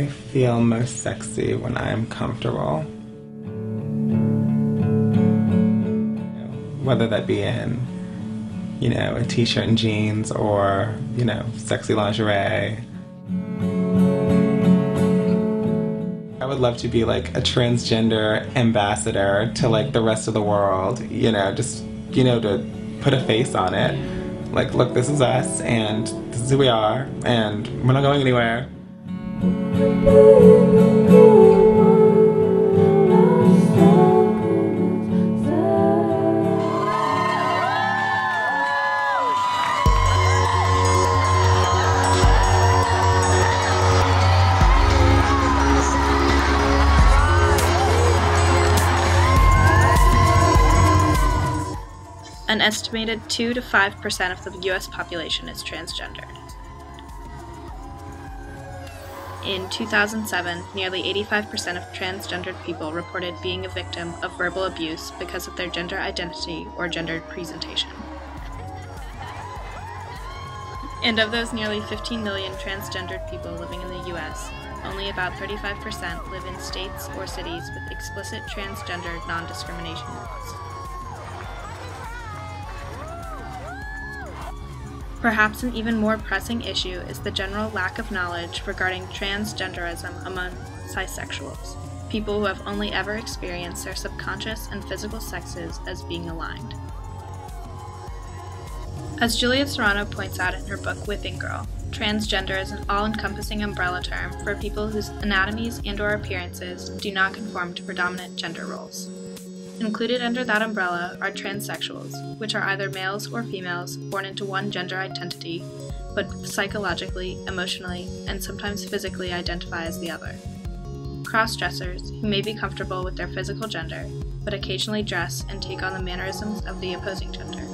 I feel most sexy when I am comfortable. Whether that be in, a t-shirt and jeans or, sexy lingerie. I would love to be like a transgender ambassador to like the rest of the world, to put a face on it. Like, look, this is us and this is who we are and we're not going anywhere. An estimated 2 to 5% of the U.S. population is transgendered. In 2007, nearly 85% of transgendered people reported being a victim of verbal abuse because of their gender identity or gender presentation. And of those nearly 15 million transgendered people living in the U.S., only about 35% live in states or cities with explicit transgender non-discrimination laws. Perhaps an even more pressing issue is the general lack of knowledge regarding transgenderism among cisexuals, people who have only ever experienced their subconscious and physical sexes as being aligned. As Julia Serrano points out in her book Whipping Girl, transgender is an all-encompassing umbrella term for people whose anatomies and/or appearances do not conform to predominant gender roles. Included under that umbrella are transsexuals, which are either males or females born into one gender identity, but psychologically, emotionally, and sometimes physically identify as the other. Cross-dressers, who may be comfortable with their physical gender, but occasionally dress and take on the mannerisms of the opposing gender.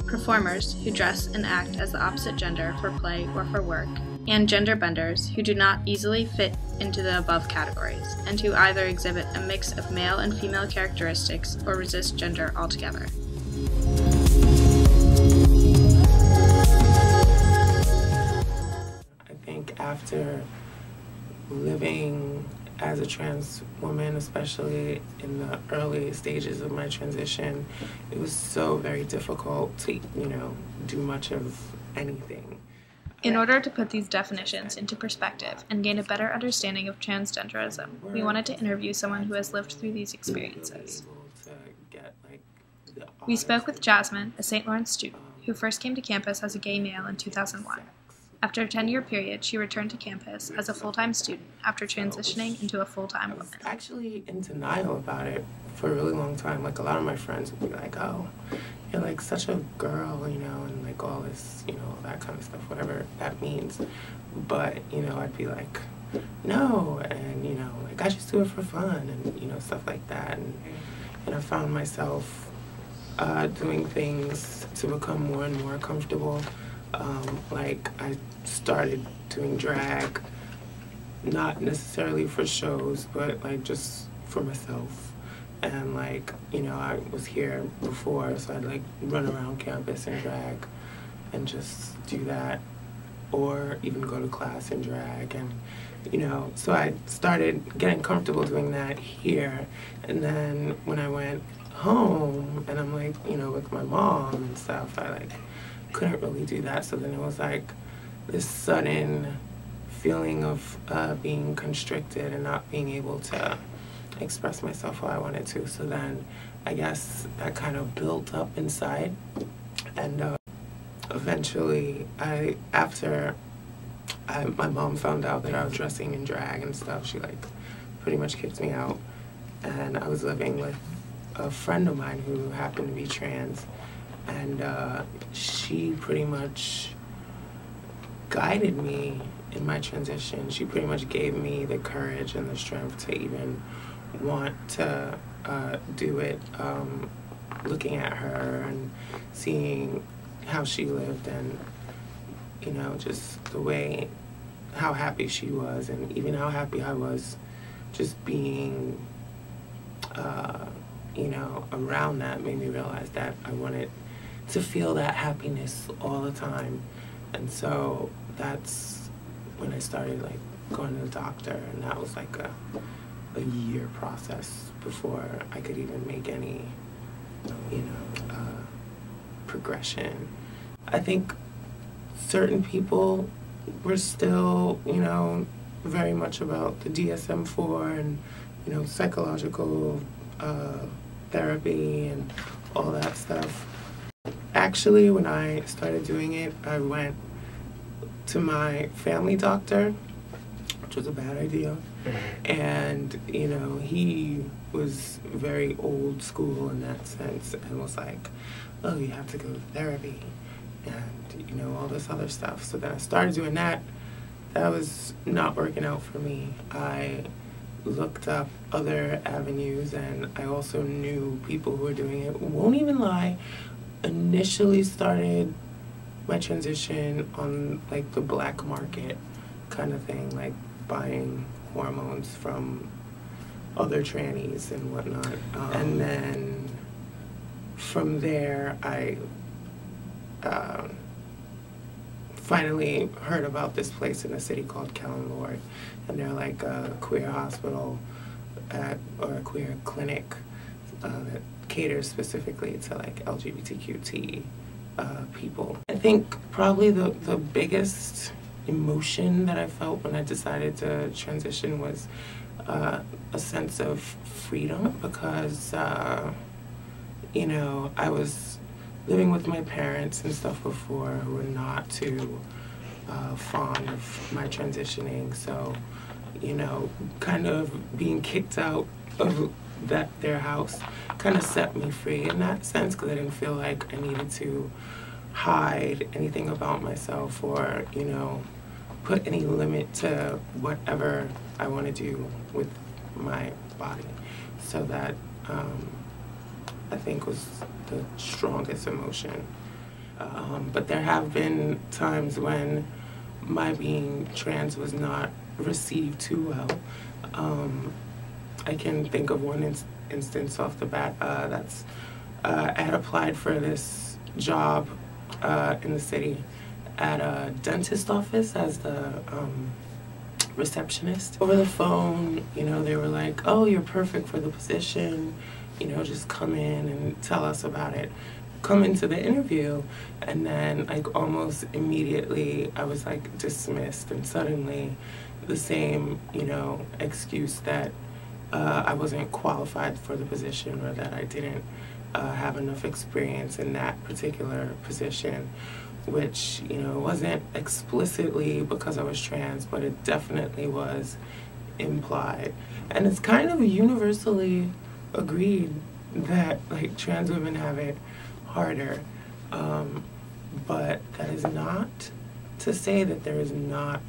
Performers, who dress and act as the opposite gender for play or for work, and gender benders, who do not easily fit into the above categories, and who either exhibit a mix of male and female characteristics or resist gender altogether. I think after living as a trans woman, especially in the early stages of my transition, it was so very difficult to, do much of anything. In order to put these definitions into perspective and gain a better understanding of transgenderism, we wanted to interview someone who has lived through these experiences. We spoke with Jasmine, a St. Lawrence student, who first came to campus as a gay male in 2001. After a 10-year period, she returned to campus as a full-time student after transitioning into a full-time woman. I was actually in denial about it for a really long time. Like, a lot of my friends would be like, oh, you're like such a girl, and like all this, that kind of stuff, whatever that means. But, I'd be like, no, and, like I just do it for fun and, stuff like that. And I found myself doing things to become more and more comfortable. Like I started doing drag, not necessarily for shows, but like just for myself. And like, I was here before, so I'd like run around campus in drag and just do that, or even go to class in drag. And, so I started getting comfortable doing that here. And then when I went home and I'm like, with my mom and stuff, I like couldn't really do that. So then it was like this sudden feeling of being constricted and not being able to express myself how I wanted to. So then I guess that kind of built up inside, and eventually after my mom found out that I was dressing in drag and stuff, she like pretty much kicked me out. And I was living with a friend of mine who happened to be trans, and she pretty much guided me in my transition. She pretty much gave me the courage and the strength to even want to do it, looking at her and seeing how she lived, and just the way, how happy she was, and even how happy I was just being around that, made me realize that I wanted to feel that happiness all the time. And so that's when I started like going to the doctor, and that was like a year process before I could even make any, progression. I think certain people were still, very much about the DSM-4 and, psychological therapy and all that stuff. Actually, when I started doing it, I went to my family doctor, which was a bad idea. And, he was very old school in that sense and was like, oh, you have to go to therapy and, all this other stuff. So then I started doing that. That was not working out for me. I looked up other avenues, and I also knew people who were doing it. Won't even lie, initially started my transition on like the black market kind of thing, like buying hormones from other trannies and whatnot. And then from there, I finally heard about this place in a city called Kellenlord, and they're like a queer hospital or a queer clinic that caters specifically to like LGBTQT people. I think probably the biggest emotion that I felt when I decided to transition was a sense of freedom, because I was living with my parents and stuff before, who were not too fond of my transitioning. So, kind of being kicked out of their house kind of set me free in that sense, because I didn't feel like I needed to hide anything about myself or, put any limit to whatever I want to do with my body. So that I think was the strongest emotion. But there have been times when my being trans was not received too well. I can think of one instance off the bat. I had applied for this job in the city at a dentist office as the receptionist. Over the phone, they were like, oh, you're perfect for the position, just come in and tell us about it. Come into the interview, and then like almost immediately I was like dismissed, and suddenly the same, excuse that I wasn't qualified for the position, or that I didn't have enough experience in that particular position, which, wasn't explicitly because I was trans, but it definitely was implied. And it's kind of universally agreed that like trans women have it harder, but that is not to say that there is not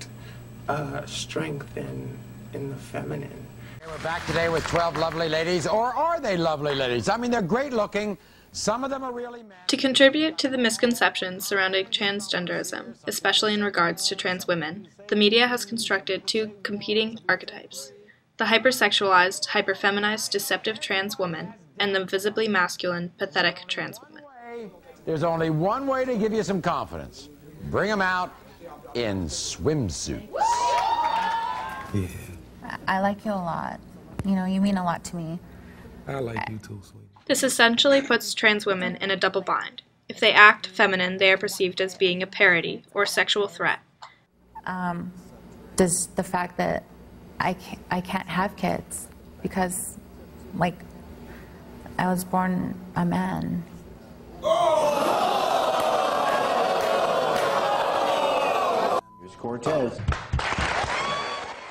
strength in the feminine. We're back today with 12 lovely ladies, or are they lovely ladies? I mean, they're great looking. Some of them are really mad. To contribute to the misconceptions surrounding transgenderism, especially in regards to trans women, the media has constructed two competing archetypes: the hypersexualized, hyperfeminized, deceptive trans woman, and the visibly masculine, pathetic trans woman. There's only one way to give you some confidence. Bring them out in swimsuits. Yeah. I like you a lot. You mean a lot to me. I like you too, sweetie. This essentially puts trans women in a double bind. If they act feminine, they are perceived as being a parody or sexual threat. Does the fact that I can't have kids because, like, I was born a man. Here's Cortez.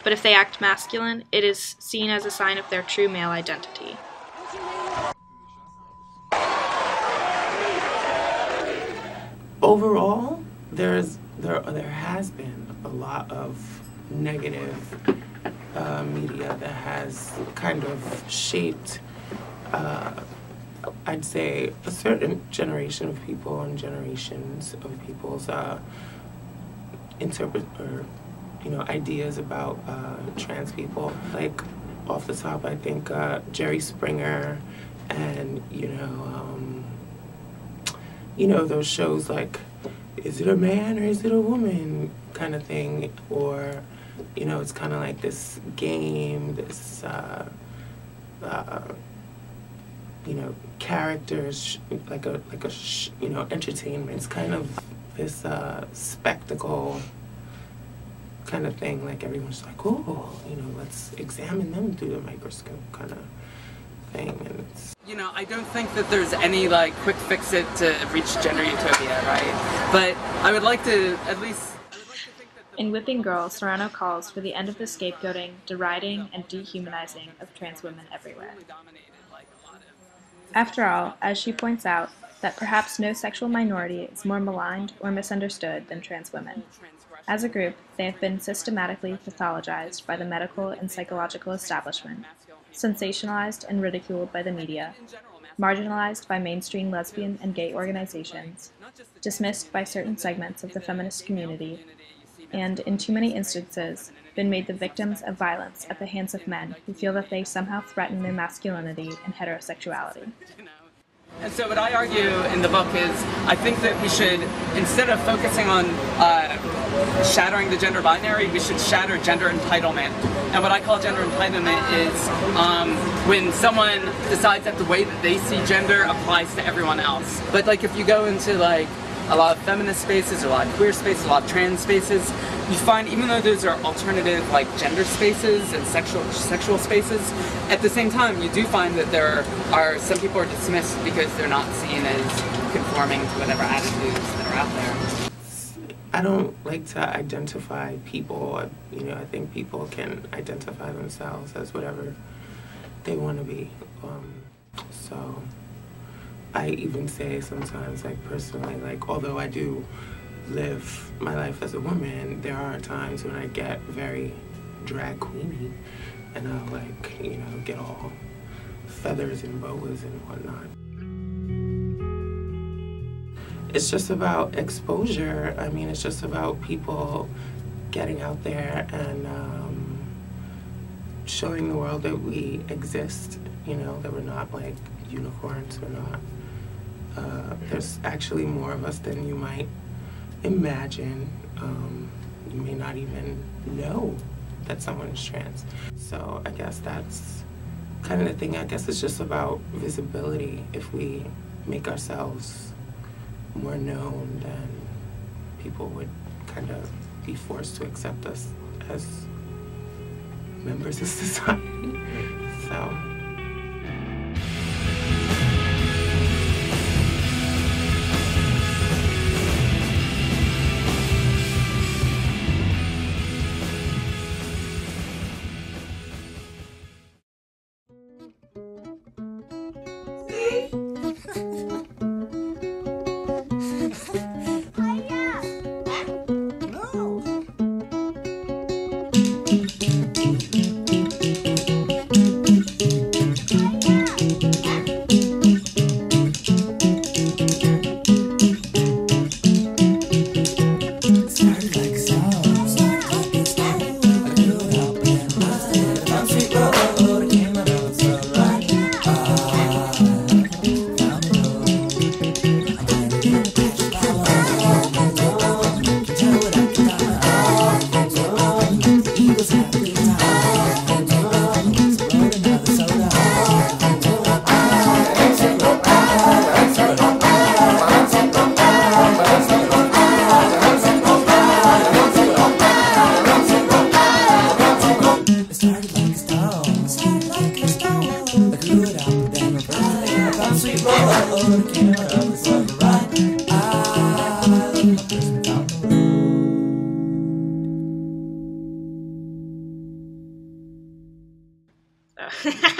But if they act masculine, it is seen as a sign of their true male identity. Overall, there has been a lot of negative media that has kind of shaped, I'd say, a certain generation of people and generations of people's ideas about trans people. Like, off the top, I think Jerry Springer and, those shows like, is it a man or is it a woman kind of thing, or, you know, it's kind of like this game, this, you know, characters, you know, entertainment. It's kind of this spectacle kind of thing. Like everyone's like, oh, you know, let's examine them through the microscope kind of thing. And it's, you know, I don't think that there's any like quick fix it to reach gender utopia, right? But I would like to at least. In Whipping Girl, Serrano calls for the end of the scapegoating, deriding, and dehumanizing of trans women everywhere. After all, as she points out, that perhaps no sexual minority is more maligned or misunderstood than trans women. As a group, they have been systematically pathologized by the medical and psychological establishment, sensationalized and ridiculed by the media, marginalized by mainstream lesbian and gay organizations, dismissed by certain segments of the feminist community, and, in too many instances, been made the victims of violence at the hands of men who feel that they somehow threaten their masculinity and heterosexuality. And so what I argue in the book is, I think that we should, instead of focusing on shattering the gender binary, we should shatter gender entitlement. And what I call gender entitlement is when someone decides that the way that they see gender applies to everyone else. But like if you go into like a lot of feminist spaces, a lot of queer spaces, a lot of trans spaces, you find even though those are alternative like gender spaces and sexual spaces, at the same time you do find that there are some people are dismissed because they're not seen as conforming to whatever attitudes that are out there. I don't like to identify people. You know, I think people can identify themselves as whatever they want to be. So I even say sometimes, like personally, like although I do live my life as a woman, there are times when I get very drag queeny and I'll like, you know, get all feathers and boas and whatnot. It's just about exposure. I mean, it's just about people getting out there and showing the world that we exist, you know, that we're not like unicorns, we're not. There's actually more of us than you might imagine. You may not even know that someone is trans. So I guess that's kind of the thing. I guess it's just about visibility. If we make ourselves more known, then people would kind of be forced to accept us as members of society. So. So